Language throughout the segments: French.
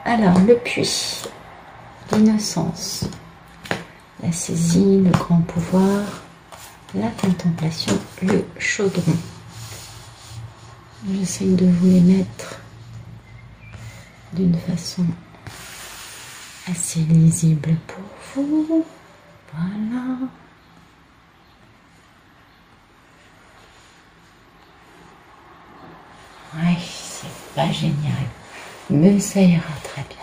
Alors, le puits, l'innocence, la saisie, le grand pouvoir, la contemplation, le chaudron. J'essaye de vous les mettre d'une façon assez lisible pour vous. Voilà. Ouais, c'est pas génial. Mais ça ira très bien.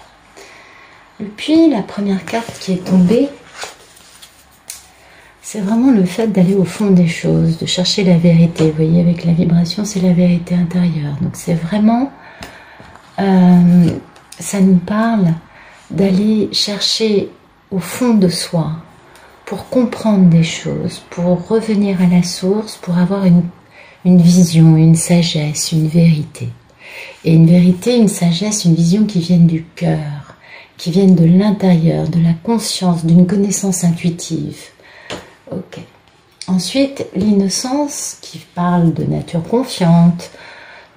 Et puis la première carte qui est tombée, c'est vraiment le fait d'aller au fond des choses, de chercher la vérité. Vous voyez, avec la vibration, c'est la vérité intérieure. Donc c'est vraiment, ça nous parle d'aller chercher au fond de soi pour comprendre des choses, pour revenir à la source, pour avoir une vision, une sagesse, une vérité. Et une vérité, une sagesse, une vision qui viennent du cœur, qui viennent de l'intérieur, de la conscience, d'une connaissance intuitive. Ok. Ensuite, l'innocence qui parle de nature confiante,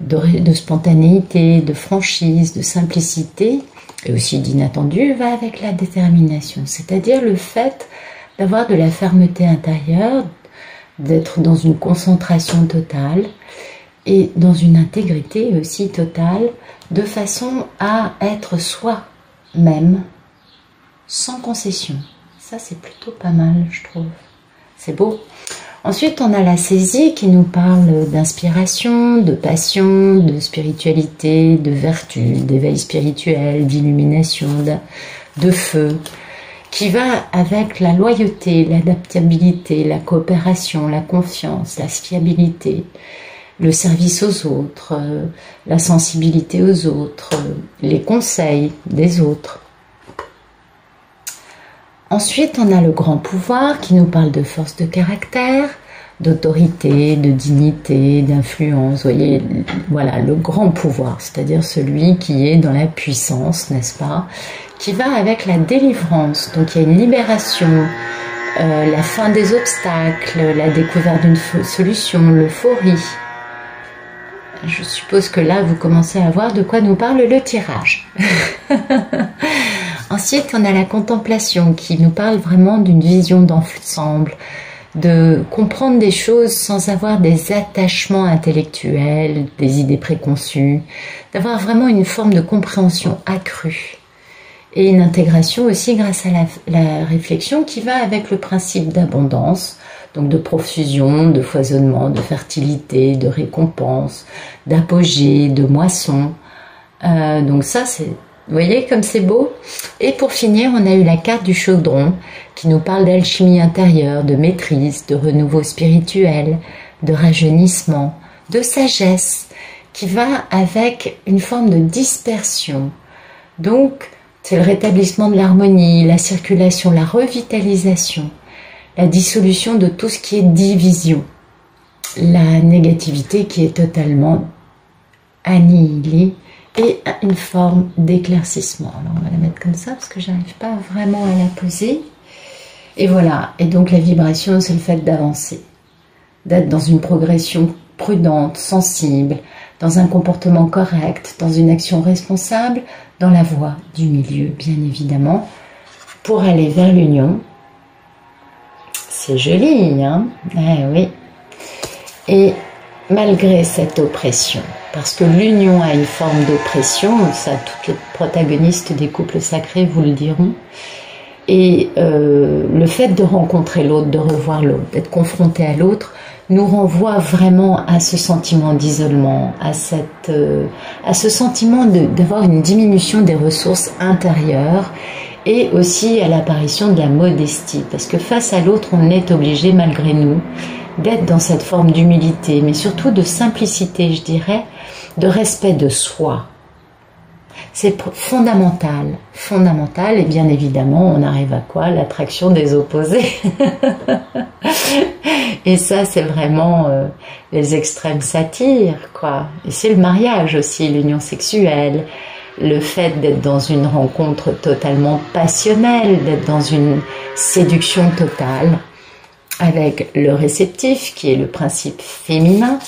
de spontanéité, de franchise, de simplicité, et aussi d'inattendu, va avec la détermination. C'est-à-dire le fait d'avoir de la fermeté intérieure, d'être dans une concentration totale, et dans une intégrité aussi totale, de façon à être soi-même, sans concession. Ça, c'est plutôt pas mal, je trouve. C'est beau. Ensuite, on a la saisie qui nous parle d'inspiration, de passion, de spiritualité, de vertu, d'éveil spirituel, d'illumination, de feu, qui va avec la loyauté, l'adaptabilité, la coopération, la confiance, la fiabilité, le service aux autres, la sensibilité aux autres, les conseils des autres. Ensuite, on a le grand pouvoir qui nous parle de force de caractère, d'autorité, de dignité, d'influence. Vous voyez, voilà, le grand pouvoir, c'est-à-dire celui qui est dans la puissance, n'est-ce pas, qui va avec la délivrance. Donc il y a une libération, la fin des obstacles, la découverte d'une solution, l'euphorie. Je suppose que là, vous commencez à voir de quoi nous parle le tirage. Ensuite, on a la contemplation qui nous parle vraiment d'une vision d'ensemble, de comprendre des choses sans avoir des attachements intellectuels, des idées préconçues, d'avoir vraiment une forme de compréhension accrue. Et une intégration aussi grâce à la réflexion qui va avec le principe d'abondance, donc de profusion, de foisonnement, de fertilité, de récompense, d'apogée, de moisson. Donc ça, c'est, vous voyez comme c'est beau. Et pour finir, on a eu la carte du chaudron qui nous parle d'alchimie intérieure, de maîtrise, de renouveau spirituel, de rajeunissement, de sagesse, qui va avec une forme de dispersion. Donc, c'est le rétablissement de l'harmonie, la circulation, la revitalisation, la dissolution de tout ce qui est division, la négativité qui est totalement annihilée et une forme d'éclaircissement. Alors on va la mettre comme ça parce que j'arrive pas vraiment à la poser. Et voilà, et donc la vibration, c'est le fait d'avancer, d'être dans une progression prudente, sensible, dans un comportement correct, dans une action responsable, dans la voie du milieu, bien évidemment, pour aller vers l'union. C'est joli, hein? Eh oui. Et malgré cette oppression, parce que l'union a une forme d'oppression, ça toutes les protagonistes des couples sacrés vous le diront, et le fait de rencontrer l'autre, de revoir l'autre, d'être confronté à l'autre, nous renvoie vraiment à ce sentiment d'isolement, à ce sentiment d'avoir une diminution des ressources intérieures et aussi à l'apparition de la modestie. Parce que face à l'autre, on est obligé, malgré nous, d'être dans cette forme d'humilité, mais surtout de simplicité, je dirais, de respect de soi. C'est fondamental, fondamental, et bien évidemment, on arrive à quoi? L'attraction des opposés. Et ça, c'est vraiment les extrêmes s'attirent, quoi. Et c'est le mariage aussi, l'union sexuelle, le fait d'être dans une rencontre totalement passionnelle, d'être dans une séduction totale, avec le réceptif, qui est le principe féminin,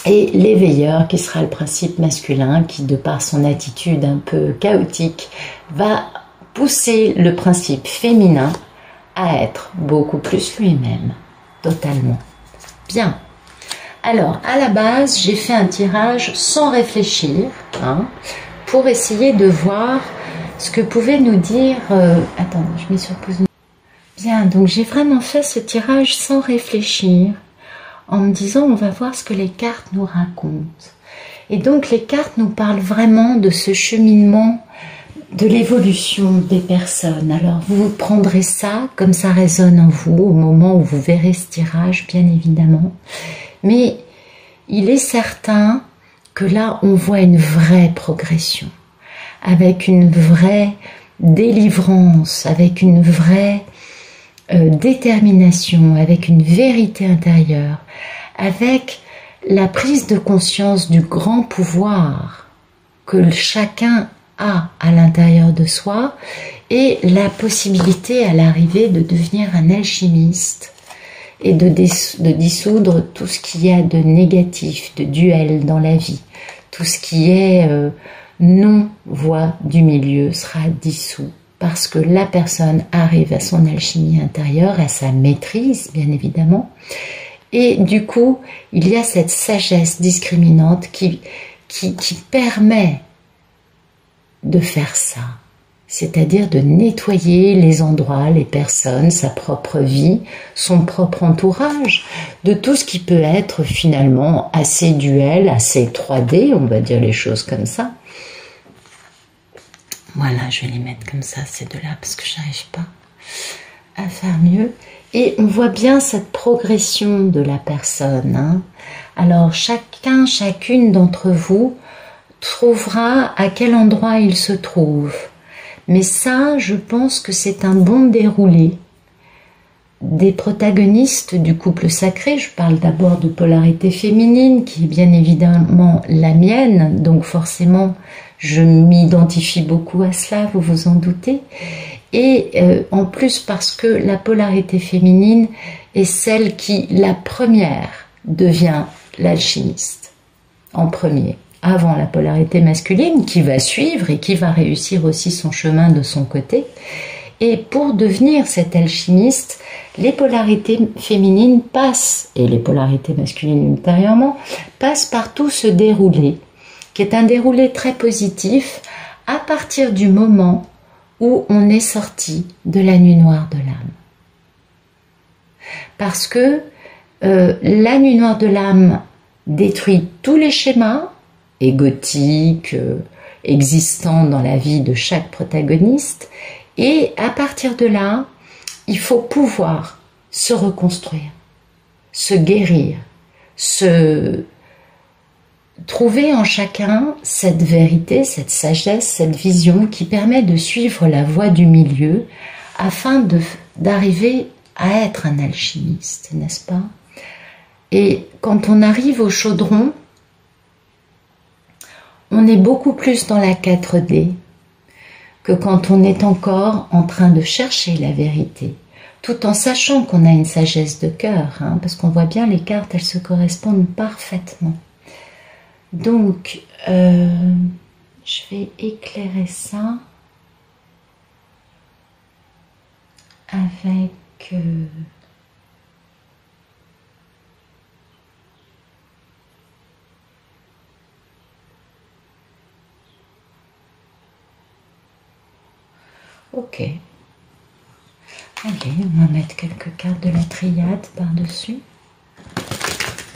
et l'éveilleur, qui sera le principe masculin, qui, de par son attitude un peu chaotique, va pousser le principe féminin à être beaucoup plus lui-même, totalement. Bien. Alors, à la base, j'ai fait un tirage sans réfléchir, hein, pour essayer de voir ce que pouvait nous dire... attends, je mets sur pause. Bien, donc j'ai vraiment fait ce tirage sans réfléchir, en me disant on va voir ce que les cartes nous racontent. Et donc les cartes nous parlent vraiment de ce cheminement, de l'évolution des personnes. Alors vous prendrez ça comme ça résonne en vous au moment où vous verrez ce tirage, bien évidemment. Mais il est certain que là on voit une vraie progression, avec une vraie délivrance, avec une vraie détermination, avec une vérité intérieure, avec la prise de conscience du grand pouvoir que chacun a à l'intérieur de soi et la possibilité à l'arrivée de devenir un alchimiste et de dissoudre tout ce qu'il y a de négatif, de duel dans la vie. Tout ce qui est non-voie du milieu sera dissous, parce que la personne arrive à son alchimie intérieure, à sa maîtrise, bien évidemment. Et du coup, il y a cette sagesse discriminante qui permet de faire ça. C'est-à-dire de nettoyer les endroits, les personnes, sa propre vie, son propre entourage, de tout ce qui peut être finalement assez duel, assez 3D, on va dire les choses comme ça. Voilà, je vais les mettre comme ça, ces deux-là, parce que j'arrive pas à faire mieux. Et on voit bien cette progression de la personne, hein. Alors, chacune d'entre vous trouvera à quel endroit il se trouve. Mais ça, je pense que c'est un bon déroulé des protagonistes du couple sacré. Je parle d'abord de polarité féminine, qui est bien évidemment la mienne, donc forcément je m'identifie beaucoup à cela, vous vous en doutez. Et en plus parce que la polarité féminine est celle qui, la première, devient l'alchimiste, en premier, avant la polarité masculine, qui va suivre et qui va réussir aussi son chemin de son côté. Et pour devenir cet alchimiste, les polarités féminines passent, et les polarités masculines ultérieurement, passent par tout ce déroulé, qui est un déroulé très positif à partir du moment où on est sorti de la nuit noire de l'âme. Parce que la nuit noire de l'âme détruit tous les schémas égotiques existants dans la vie de chaque protagoniste, et à partir de là, il faut pouvoir se reconstruire, se guérir, se trouver en chacun cette vérité, cette sagesse, cette vision qui permet de suivre la voie du milieu afin d'arriver à être un alchimiste, n'est-ce pas? Et quand on arrive au chaudron, on est beaucoup plus dans la 4D que quand on est encore en train de chercher la vérité, tout en sachant qu'on a une sagesse de cœur, hein, parce qu'on voit bien les cartes, elles se correspondent parfaitement. Donc, je vais éclairer ça avec... Ok. Allez, on va mettre quelques cartes de la triade par-dessus.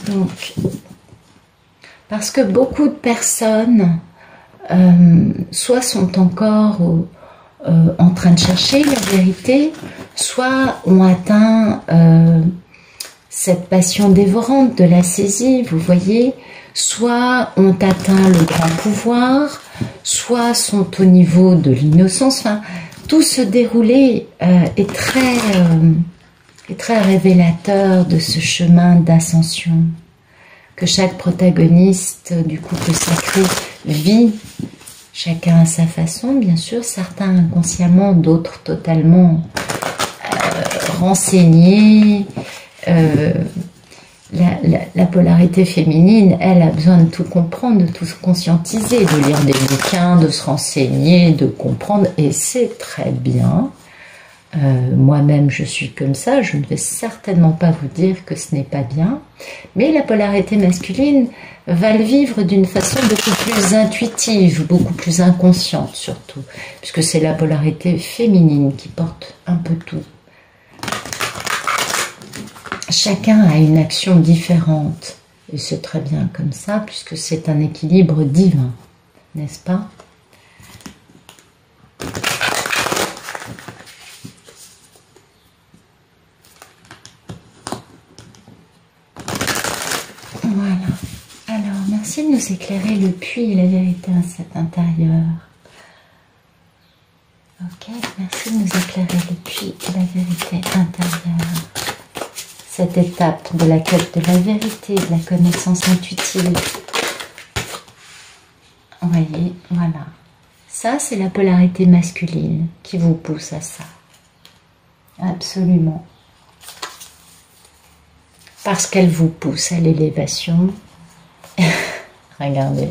Donc, parce que beaucoup de personnes, soit sont encore en train de chercher la vérité, soit ont atteint cette passion dévorante de la saisie, vous voyez, soit ont atteint le grand pouvoir, soit sont au niveau de l'innocence. Enfin, tout ce déroulé est très révélateur de ce chemin d'ascension que chaque protagoniste du couple sacré vit, chacun à sa façon, bien sûr, certains inconsciemment, d'autres totalement renseignés. La polarité féminine, elle a besoin de tout comprendre, de tout conscientiser, de lire des bouquins, de se renseigner, de comprendre, et c'est très bien. Moi-même, je suis comme ça, je ne vais certainement pas vous dire que ce n'est pas bien, mais la polarité masculine va le vivre d'une façon beaucoup plus intuitive, beaucoup plus inconsciente surtout, puisque c'est la polarité féminine qui porte un peu tout. Chacun a une action différente, et c'est très bien comme ça, puisque c'est un équilibre divin, n'est-ce pas ? Voilà. Alors, merci de nous éclairer le puits et la vérité à cet intérieur. Ok, merci de nous éclairer le puits et la vérité intérieure. Cette étape de la quête de la vérité, de la connaissance intuitive. Vous voyez, voilà. Ça, c'est la polarité masculine qui vous pousse à ça. Absolument. Parce qu'elle vous pousse à l'élévation. Regardez.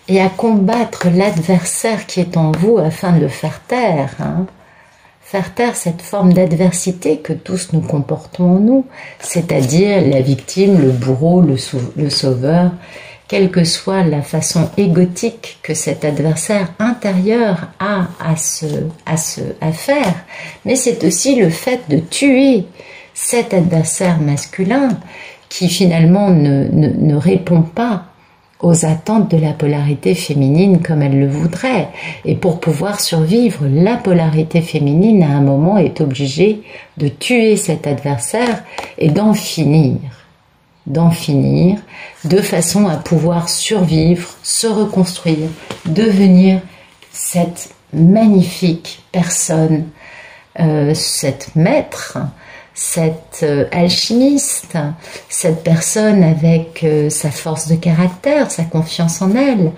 Et à combattre l'adversaire qui est en vous afin de le faire taire. Hein. Faire taire cette forme d'adversité que tous nous comportons en nous, c'est-à-dire la victime, le bourreau, le sauveur, quelle que soit la façon égotique que cet adversaire intérieur a à faire. Mais c'est aussi le fait de tuer cet adversaire masculin qui finalement ne répond pas aux attentes de la polarité féminine comme elle le voudrait. Et pour pouvoir survivre, la polarité féminine, à un moment, est obligée de tuer cet adversaire et d'en finir. De façon à pouvoir survivre, se reconstruire, devenir cette magnifique personne, cette maître, cette alchimiste, cette personne avec sa force de caractère, sa confiance en elle,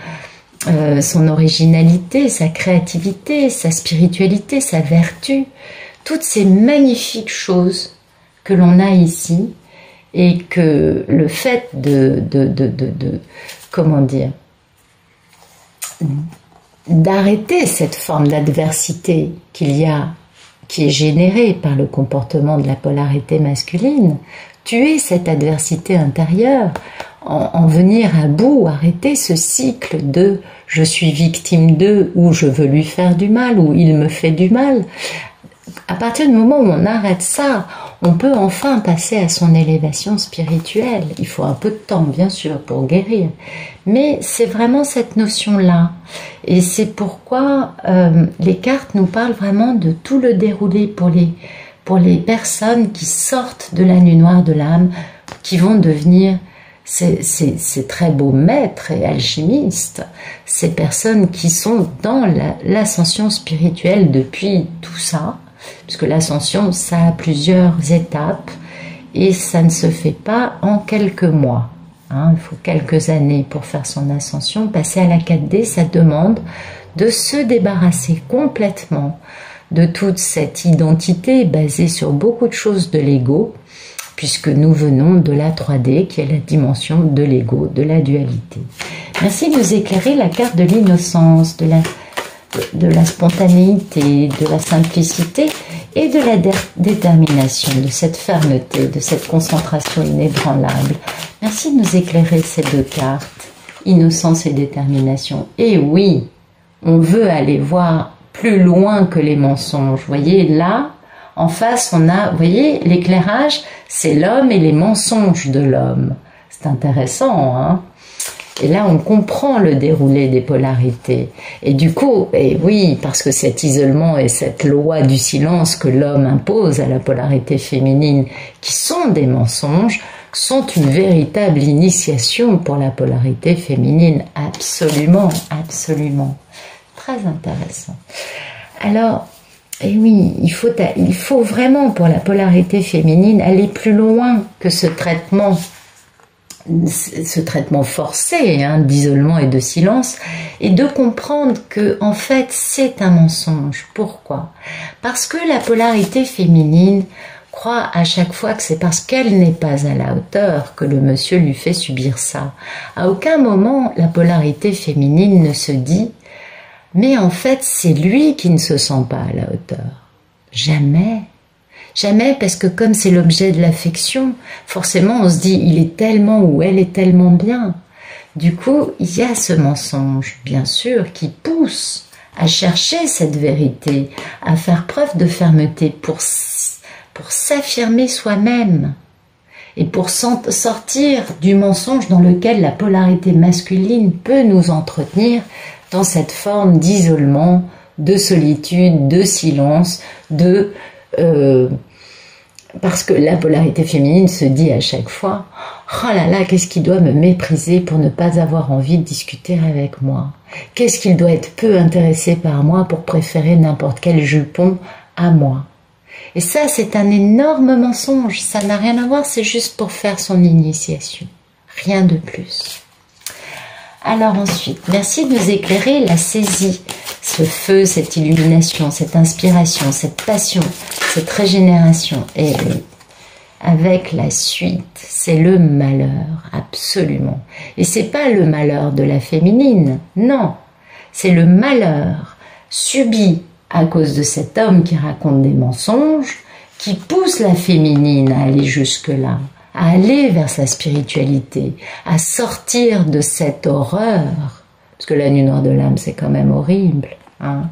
son originalité, sa créativité, sa spiritualité, sa vertu, toutes ces magnifiques choses que l'on a ici et que le fait comment dire, d'arrêter cette forme d'adversité qui est générée par le comportement de la polarité masculine, tuer cette adversité intérieure, en venir à bout, arrêter ce cycle de « je suis victime d'eux » ou « je veux lui faire du mal » ou « il me fait du mal ». À partir du moment où on arrête ça, on peut enfin passer à son élévation spirituelle. Il faut un peu de temps, bien sûr, pour guérir. Mais c'est vraiment cette notion-là. Et c'est pourquoi les cartes nous parlent vraiment de tout le déroulé pour les personnes qui sortent de la nuit noire de l'âme, qui vont devenir ces très beaux maîtres et alchimistes, ces personnes qui sont dans l'ascension spirituelle depuis tout ça, puisque l'ascension, ça a plusieurs étapes et ça ne se fait pas en quelques mois. Hein, il faut quelques années pour faire son ascension. Passer à la 4D, ça demande de se débarrasser complètement de toute cette identité basée sur beaucoup de choses de l'ego, puisque nous venons de la 3D, qui est la dimension de l'ego, de la dualité. Merci de nous éclairer la carte de l'innocence, de la spontanéité, de la simplicité et de la détermination, de cette fermeté, de cette concentration inébranlable. Merci de nous éclairer ces deux cartes, innocence et détermination. Et oui, on veut aller voir plus loin que les mensonges. Vous voyez, là, en face, on a, vous voyez, l'éclairage, c'est l'homme et les mensonges de l'homme. C'est intéressant, hein? Et là, on comprend le déroulé des polarités. Et du coup, et oui, parce que cet isolement et cette loi du silence que l'homme impose à la polarité féminine, qui sont des mensonges, sont une véritable initiation pour la polarité féminine. Absolument, absolument. Très intéressant. Alors, et oui, il faut vraiment, pour la polarité féminine, aller plus loin que ce traitement forcé d'isolement et de silence, et de comprendre que en fait c'est un mensonge. Pourquoi? Parce que la polarité féminine croit à chaque fois que c'est parce qu'elle n'est pas à la hauteur que le monsieur lui fait subir ça. À aucun moment la polarité féminine ne se dit mais en fait c'est lui qui ne se sent pas à la hauteur. Jamais. Jamais, parce que comme c'est l'objet de l'affection, forcément on se dit il est tellement ou elle est tellement bien. Du coup, il y a ce mensonge, bien sûr, qui pousse à chercher cette vérité, à faire preuve de fermeté pour s'affirmer soi-même et pour sortir du mensonge dans lequel la polarité masculine peut nous entretenir dans cette forme d'isolement, de solitude, de silence, parce que la polarité féminine se dit à chaque fois « Oh là là, qu'est-ce qu'il doit me mépriser pour ne pas avoir envie de discuter avec moi? Qu'est-ce qu'il doit être peu intéressé par moi pour préférer n'importe quel jupon à moi ?» Et ça, c'est un énorme mensonge. Ça n'a rien à voir, c'est juste pour faire son initiation. Rien de plus. Alors ensuite, merci de nous éclairer la saisie, ce feu, cette illumination, cette inspiration, cette passion, cette régénération. Et avec la suite, c'est le malheur, absolument. Et c'est pas le malheur de la féminine, non. C'est le malheur subi à cause de cet homme qui raconte des mensonges, qui pousse la féminine à aller jusque-là, à aller vers sa spiritualité, à sortir de cette horreur, parce que la nuit noire de l'âme c'est quand même horrible, à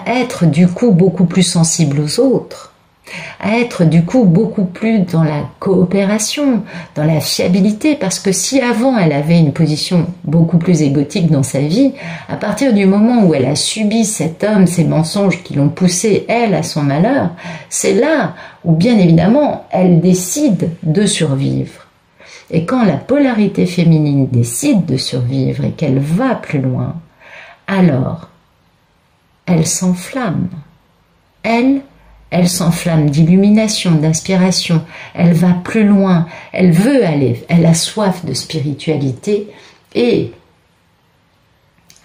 être du coup beaucoup plus sensible aux autres, à être du coup beaucoup plus dans la coopération, dans la fiabilité, parce que si avant elle avait une position beaucoup plus égotique dans sa vie, à partir du moment où elle a subi cet homme, ces mensonges qui l'ont poussée, elle, à son malheur, c'est là où bien évidemment elle décide de survivre. Et quand la polarité féminine décide de survivre et qu'elle va plus loin, alors elle s'enflamme. Elle s'enflamme d'illumination, d'inspiration, elle va plus loin, elle veut aller, elle a soif de spiritualité, et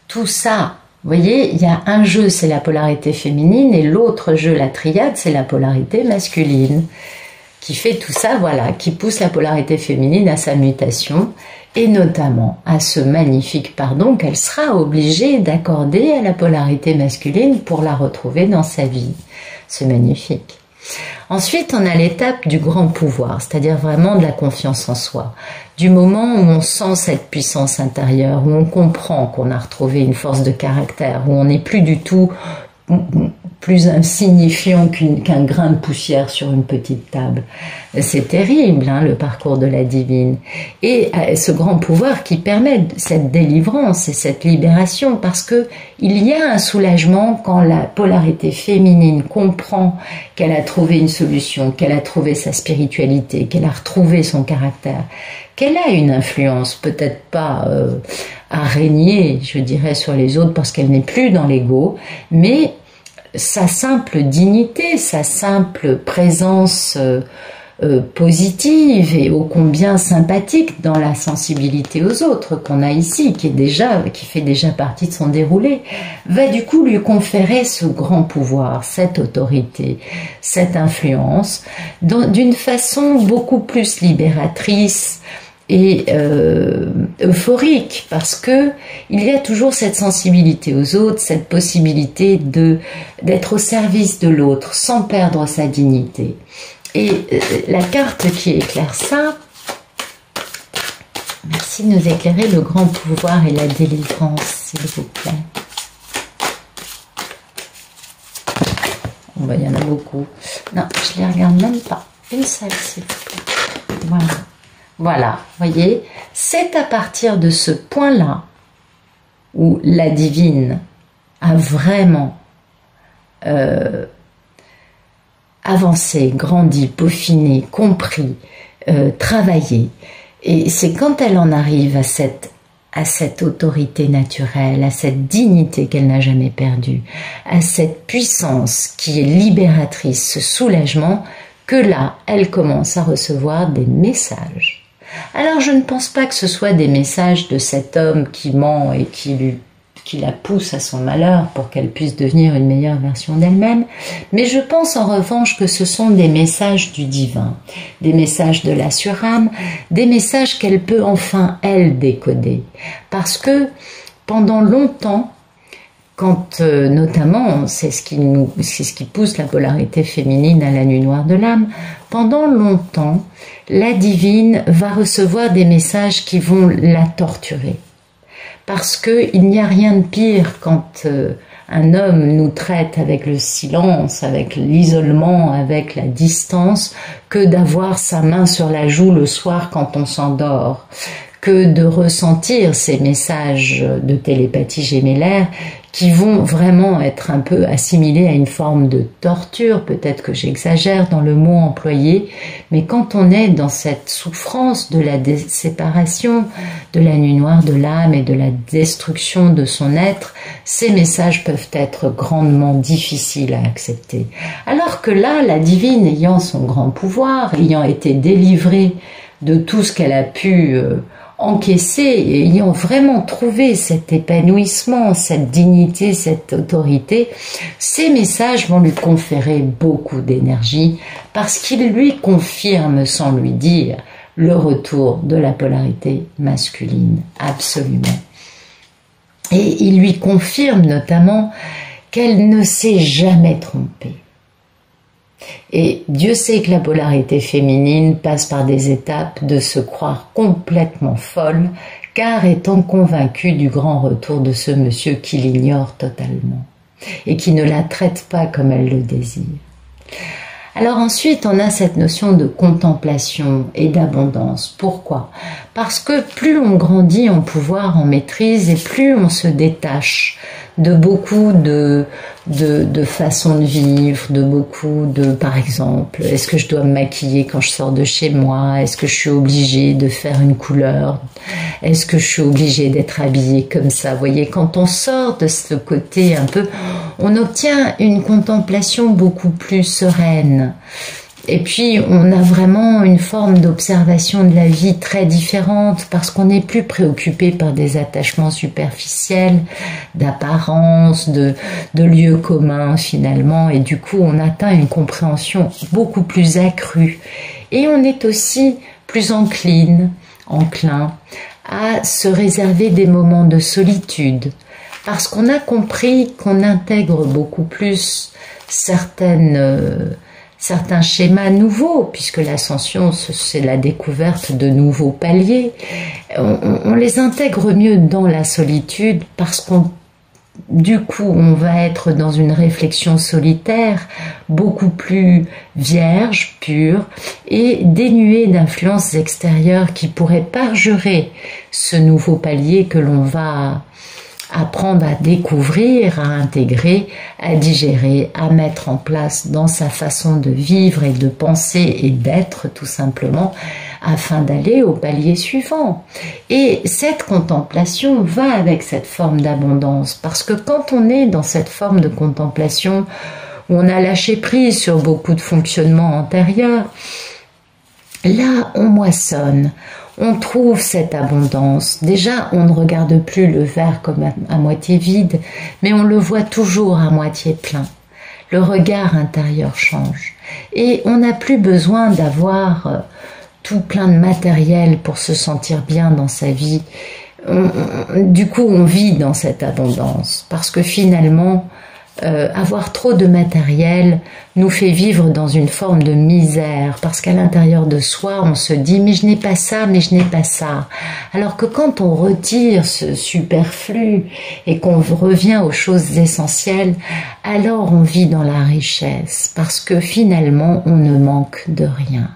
tout ça, vous voyez, il y a un jeu, c'est la polarité féminine, et l'autre jeu, la triade, c'est la polarité masculine, qui fait tout ça, voilà, qui pousse la polarité féminine à sa mutation, et notamment à ce magnifique pardon qu'elle sera obligée d'accorder à la polarité masculine pour la retrouver dans sa vie. C'est magnifique. Ensuite, on a l'étape du grand pouvoir, c'est-à-dire vraiment de la confiance en soi. Du moment où on sent cette puissance intérieure, où on comprend qu'on a retrouvé une force de caractère, où on n'est plus du tout plus insignifiant qu'un grain de poussière sur une petite table. C'est terrible, le parcours de la divine. Et ce grand pouvoir qui permet cette délivrance et cette libération, parce que il y a un soulagement quand la polarité féminine comprend qu'elle a trouvé une solution, qu'elle a trouvé sa spiritualité, qu'elle a retrouvé son caractère, qu'elle a une influence, peut-être pas à régner, je dirais, sur les autres parce qu'elle n'est plus dans l'ego, mais sa simple dignité, sa simple présence positive et ô combien sympathique dans la sensibilité aux autres qu'on a ici, qui fait déjà partie de son déroulé, va du coup lui conférer ce grand pouvoir, cette autorité, cette influence, d'une façon beaucoup plus libératrice et euphorique, parce que il y a toujours cette sensibilité aux autres, cette possibilité d'être au service de l'autre sans perdre sa dignité. Et la carte qui éclaire ça, merci de nous éclairer le grand pouvoir et la délivrance, s'il vous plaît. Oh, il y en a beaucoup. Non, je les regarde même pas. Une seule, s'il vous plaît. Voilà. Voilà, voyez, c'est à partir de ce point-là où la divine a vraiment avancé, grandi, peaufiné, compris, travaillé. Et c'est quand elle en arrive à cette autorité naturelle, à cette dignité qu'elle n'a jamais perdue, à cette puissance qui est libératrice, ce soulagement, que là, elle commence à recevoir des messages. Alors je ne pense pas que ce soit des messages de cet homme qui ment et qui la pousse à son malheur pour qu'elle puisse devenir une meilleure version d'elle-même, mais je pense en revanche que ce sont des messages du divin, des messages de la surâme, des messages qu'elle peut enfin, elle, décoder. Parce que pendant longtemps, quand notamment, c'est ce qui pousse la polarité féminine à la nuit noire de l'âme, pendant longtemps, la divine va recevoir des messages qui vont la torturer. Parce qu'il n'y a rien de pire quand un homme nous traite avec le silence, avec l'isolement, avec la distance, que d'avoir sa main sur la joue le soir quand on s'endort, que de ressentir ces messages de télépathie gémellaire qui vont vraiment être un peu assimilés à une forme de torture. Peut-être que j'exagère dans le mot employé, mais quand on est dans cette souffrance de la séparation, de la nuit noire de l'âme et de la destruction de son être, ces messages peuvent être grandement difficiles à accepter. Alors que là, la divine, ayant son grand pouvoir, ayant été délivrée de tout ce qu'elle a pu encaissé, ayant vraiment trouvé cet épanouissement, cette dignité, cette autorité, ces messages vont lui conférer beaucoup d'énergie parce qu'ils lui confirment, sans lui dire, le retour de la polarité masculine, absolument. Et il lui confirme notamment qu'elle ne s'est jamais trompée. Et Dieu sait que la polarité féminine passe par des étapes de se croire complètement folle, car étant convaincue du grand retour de ce monsieur qui l'ignore totalement et qui ne la traite pas comme elle le désire. Alors ensuite, on a cette notion de contemplation et d'abondance. Pourquoi? Parce que plus on grandit en pouvoir, en maîtrise, et plus on se détache de beaucoup de façons de vivre, de beaucoup de, par exemple, est-ce que je dois me maquiller quand je sors de chez moi? Est-ce que je suis obligée de faire une couleur? Est-ce que je suis obligée d'être habillée comme ça? Vous voyez, quand on sort de ce côté un peu, on obtient une contemplation beaucoup plus sereine. Et puis, on a vraiment une forme d'observation de la vie très différente parce qu'on n'est plus préoccupé par des attachements superficiels, d'apparence, de lieux communs finalement. Et du coup, on atteint une compréhension beaucoup plus accrue. Et on est aussi plus enclin à se réserver des moments de solitude parce qu'on a compris qu'on intègre beaucoup plus certains schémas nouveaux, puisque l'ascension, c'est la découverte de nouveaux paliers. On les intègre mieux dans la solitude parce du coup, on va être dans une réflexion solitaire beaucoup plus vierge, pure et dénuée d'influences extérieures qui pourraient parjurer ce nouveau palier que l'on va apprendre à découvrir, à intégrer, à digérer, à mettre en place dans sa façon de vivre et de penser et d'être tout simplement afin d'aller au palier suivant. Et cette contemplation va avec cette forme d'abondance parce que quand on est dans cette forme de contemplation où on a lâché prise sur beaucoup de fonctionnements antérieurs, là on moissonne. On trouve cette abondance. Déjà, on ne regarde plus le verre comme à moitié vide, mais on le voit toujours à moitié plein. Le regard intérieur change. Et on n'a plus besoin d'avoir tout plein de matériel pour se sentir bien dans sa vie. Du coup, on vit dans cette abondance. Parce que finalement, avoir trop de matériel nous fait vivre dans une forme de misère parce qu'à l'intérieur de soi on se dit mais je n'ai pas ça, mais je n'ai pas ça, alors que quand on retire ce superflu et qu'on revient aux choses essentielles, alors on vit dans la richesse parce que finalement on ne manque de rien.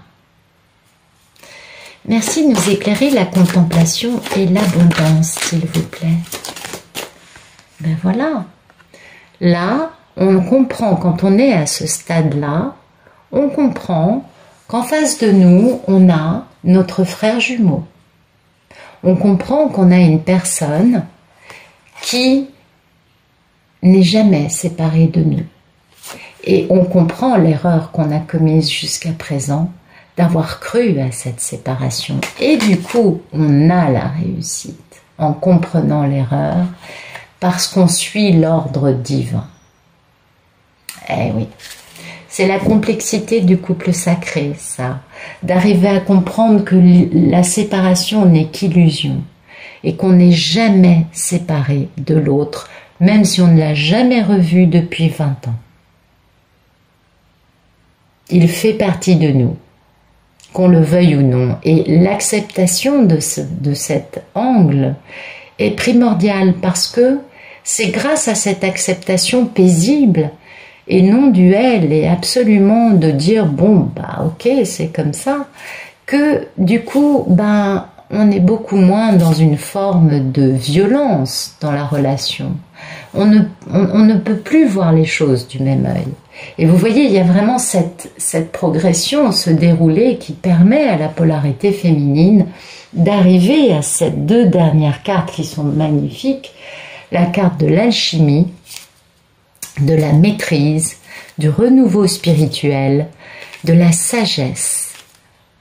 Merci de nous éclairer la contemplation et l'abondance, s'il vous plaît. Ben voilà. Là, on comprend, quand on est à ce stade-là, on comprend qu'en face de nous, on a notre frère jumeau. On comprend qu'on a une personne qui n'est jamais séparée de nous. Et on comprend l'erreur qu'on a commise jusqu'à présent d'avoir cru à cette séparation. Et du coup, on a la réussite en comprenant l'erreur parce qu'on suit l'ordre divin. Eh oui, c'est la complexité du couple sacré, ça. D'arriver à comprendre que la séparation n'est qu'illusion et qu'on n'est jamais séparé de l'autre, même si on ne l'a jamais revu depuis 20 ans. Il fait partie de nous, qu'on le veuille ou non. Et l'acceptation de cet angle est primordiale parce que c'est grâce à cette acceptation paisible et non duel et absolument de dire bon bah ok c'est comme ça que du coup ben on est beaucoup moins dans une forme de violence dans la relation. On ne peut plus voir les choses du même œil. Et vous voyez, il y a vraiment cette progression, ce déroulé qui permet à la polarité féminine d'arriver à ces deux dernières cartes qui sont magnifiques, la carte de l'alchimie, de la maîtrise, du renouveau spirituel, de la sagesse,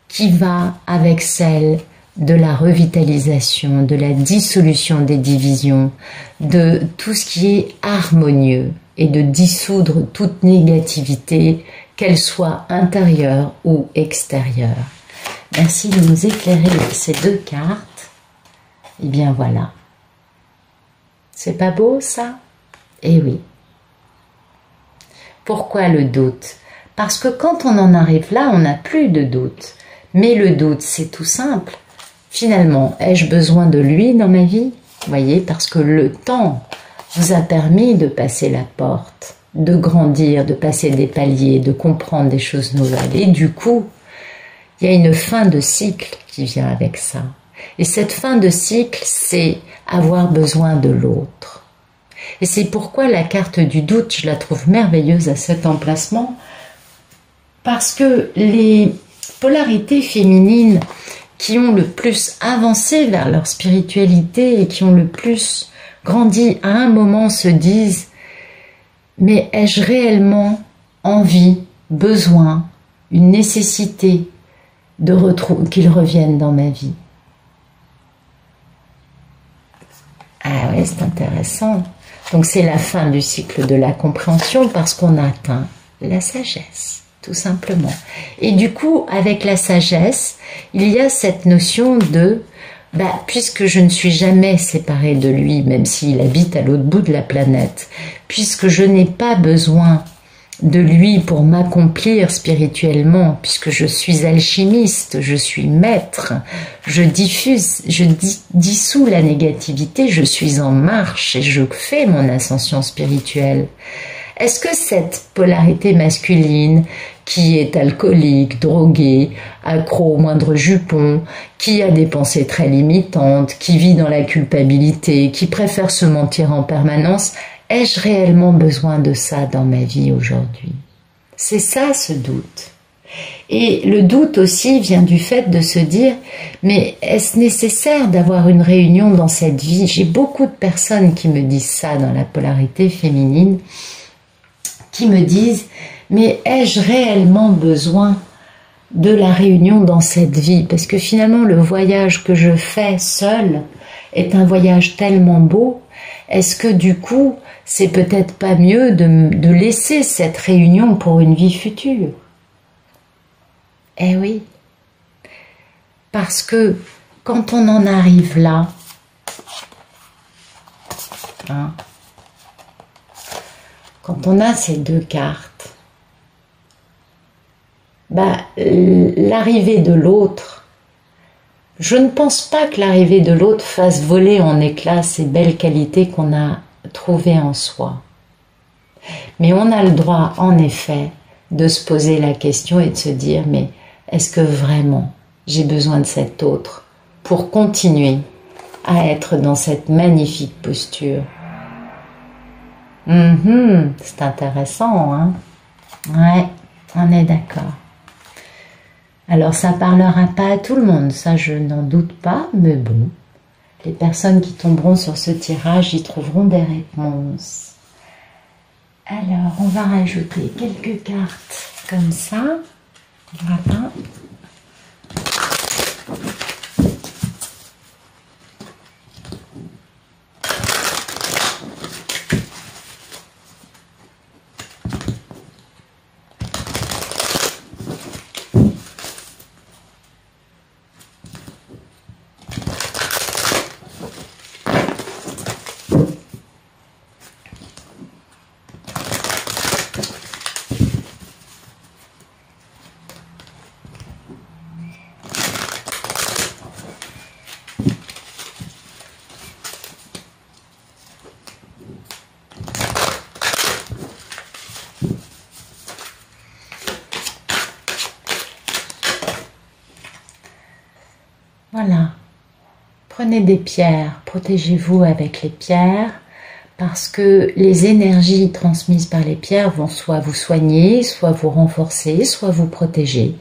qui va avec celle de la revitalisation, de la dissolution des divisions, de tout ce qui est harmonieux et de dissoudre toute négativité, qu'elle soit intérieure ou extérieure. Merci de nous éclairer ces deux cartes. Et bien voilà. C'est pas beau ça? Eh oui. Pourquoi le doute? Parce que quand on en arrive là, on n'a plus de doute. Mais le doute, c'est tout simple. Finalement, ai-je besoin de lui dans ma vie? Vous voyez, parce que le temps vous a permis de passer la porte, de grandir, de passer des paliers, de comprendre des choses nouvelles. Et du coup, il y a une fin de cycle qui vient avec ça. Et cette fin de cycle, c'est avoir besoin de l'autre. Et c'est pourquoi la carte du doute, je la trouve merveilleuse à cet emplacement, parce que les polarités féminines qui ont le plus avancé vers leur spiritualité et qui ont le plus grandi à un moment se disent « Mais ai-je réellement envie, besoin, une nécessité de qu'ils reviennent dans ma vie ?» Ah ouais, c'est intéressant. Donc c'est la fin du cycle de la compréhension parce qu'on a atteint la sagesse. Tout simplement. Et du coup, avec la sagesse, il y a cette notion de puisque je ne suis jamais séparée de lui, même s'il habite à l'autre bout de la planète, puisque je n'ai pas besoin de lui pour m'accomplir spirituellement, puisque je suis alchimiste, je suis maître, je dissous la négativité, je suis en marche et je fais mon ascension spirituelle. Est-ce que cette polarité masculine qui est alcoolique, drogué, accro au moindre jupon, qui a des pensées très limitantes, qui vit dans la culpabilité, qui préfère se mentir en permanence, ai-je réellement besoin de ça dans ma vie aujourd'hui? C'est ça ce doute. Et le doute aussi vient du fait de se dire mais est-ce nécessaire d'avoir une réunion dans cette vie? J'ai beaucoup de personnes qui me disent ça dans la polarité féminine, qui me disent mais ai-je réellement besoin de la réunion dans cette vie? Parce que finalement le voyage que je fais seule est un voyage tellement beau. Est-ce que du coup c'est peut-être pas mieux de laisser cette réunion pour une vie future? Eh oui, parce que quand on en arrive là, quand on a ces deux cartes, l'arrivée de l'autre, je ne pense pas que l'arrivée de l'autre fasse voler en éclats ces belles qualités qu'on a trouvées en soi. Mais on a le droit, en effet, de se poser la question et de se dire, mais est-ce que vraiment j'ai besoin de cet autre pour continuer à être dans cette magnifique posture. C'est intéressant, hein? Ouais, on est d'accord. Alors ça parlera pas à tout le monde, ça je n'en doute pas, mais bon, les personnes qui tomberont sur ce tirage y trouveront des réponses. Alors on va rajouter quelques cartes comme ça, voilà. Voilà, prenez des pierres, protégez-vous avec les pierres parce que les énergies transmises par les pierres vont soit vous soigner, soit vous renforcer, soit vous protéger,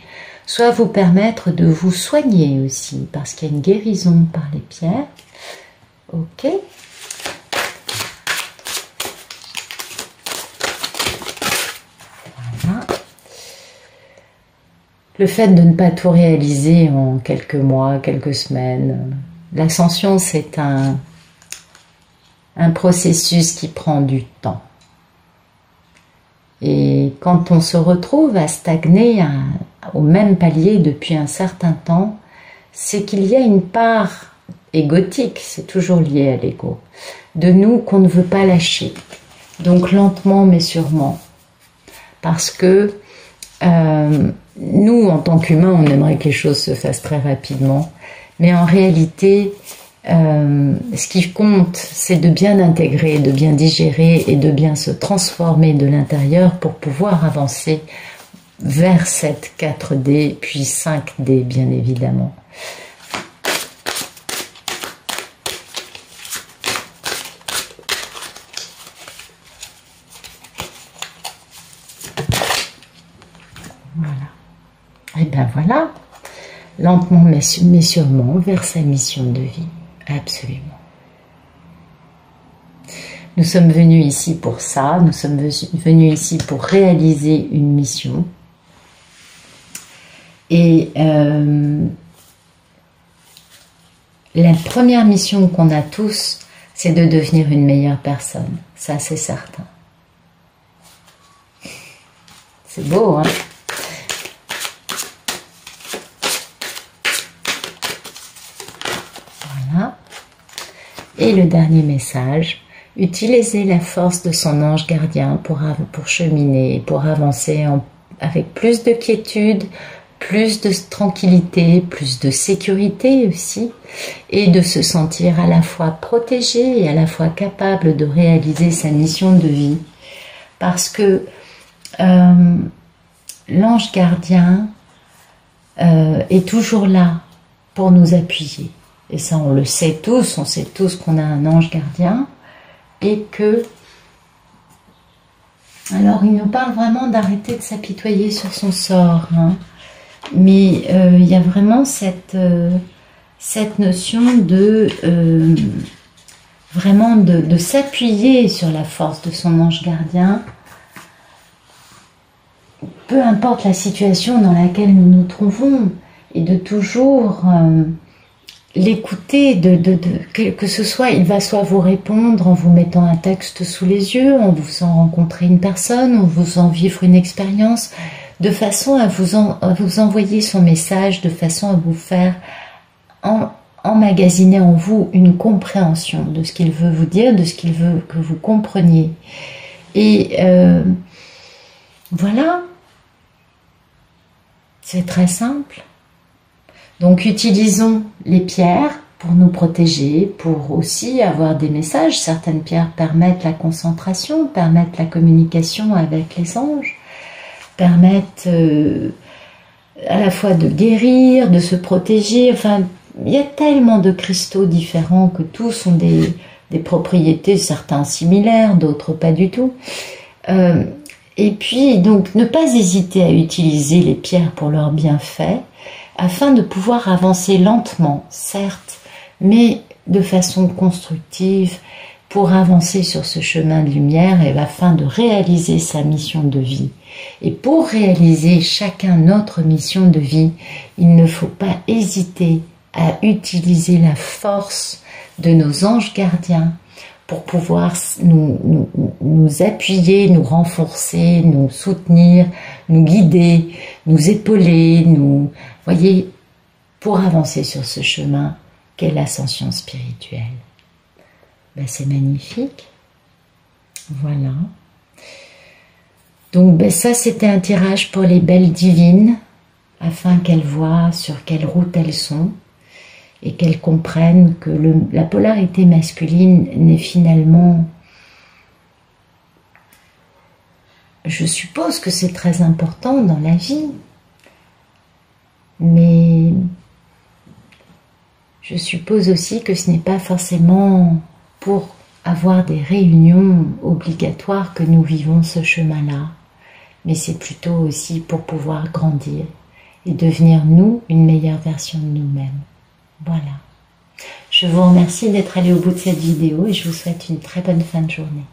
soit vous permettre de vous soigner aussi parce qu'il y a une guérison par les pierres. Ok. Voilà. Le fait de ne pas tout réaliser en quelques mois, quelques semaines, l'ascension c'est un processus qui prend du temps. Et quand on se retrouve à stagner au même palier depuis un certain temps, c'est qu'il y a une part égotique, c'est toujours lié à l'ego, de nous qu'on ne veut pas lâcher. Donc lentement mais sûrement. Parce que nous, en tant qu'humains, on aimerait que les choses se fassent très rapidement. Mais en réalité, ce qui compte, c'est de bien intégrer, de bien digérer et de bien se transformer de l'intérieur pour pouvoir avancer vers cette 4D, puis 5D, bien évidemment. Voilà. Et bien voilà, lentement mais sûrement vers sa mission de vie. Absolument. Nous sommes venus ici pour ça, nous sommes venus ici pour réaliser une mission. Et la première mission qu'on a tous, c'est de devenir une meilleure personne. Ça, c'est certain. C'est beau, hein? Voilà. Et le dernier message, utilisez la force de son ange gardien pour cheminer, pour avancer avec plus de quiétude, plus de tranquillité, plus de sécurité aussi, et de se sentir à la fois protégé et à la fois capable de réaliser sa mission de vie. Parce que l'ange gardien est toujours là pour nous appuyer. Et ça, on le sait tous, on sait tous qu'on a un ange gardien et que... Alors, il nous parle vraiment d'arrêter de s'apitoyer sur son sort, hein. Mais il y a vraiment cette notion de vraiment de s'appuyer sur la force de son ange gardien, peu importe la situation dans laquelle nous nous trouvons, et de toujours l'écouter, que ce soit, il va soit vous répondre en vous mettant un texte sous les yeux, en vous faisant rencontrer une personne, en vous faisant vivre une expérience, de façon à vous envoyer son message, de façon à vous faire emmagasiner en vous une compréhension de ce qu'il veut vous dire, de ce qu'il veut que vous compreniez. Et voilà, c'est très simple. Donc utilisons les pierres pour nous protéger, pour aussi avoir des messages. Certaines pierres permettent la concentration, permettent la communication avec les anges, permettent à la fois de guérir, de se protéger. Enfin, il y a tellement de cristaux différents que tous ont des propriétés, certains similaires, d'autres pas du tout. Et puis, donc, ne pas hésiter à utiliser les pierres pour leurs bienfaits, afin de pouvoir avancer lentement, certes, mais de façon constructive, pour avancer sur ce chemin de lumière et afin de réaliser sa mission de vie. Et pour réaliser chacun notre mission de vie, il ne faut pas hésiter à utiliser la force de nos anges gardiens pour pouvoir nous appuyer, nous renforcer, nous soutenir, nous guider, nous épauler, voyez, pour avancer sur ce chemin qu'est l'ascension spirituelle. Ben, c'est magnifique. Voilà. Donc ben, ça, c'était un tirage pour les belles divines, afin qu'elles voient sur quelle route elles sont, et qu'elles comprennent que la polarité masculine n'est finalement... Je suppose que c'est très important dans la vie, mais je suppose aussi que ce n'est pas forcément pour avoir des réunions obligatoires que nous vivons ce chemin-là, mais c'est plutôt aussi pour pouvoir grandir et devenir nous une meilleure version de nous-mêmes. Voilà. Je vous remercie d'être allé au bout de cette vidéo et je vous souhaite une très bonne fin de journée.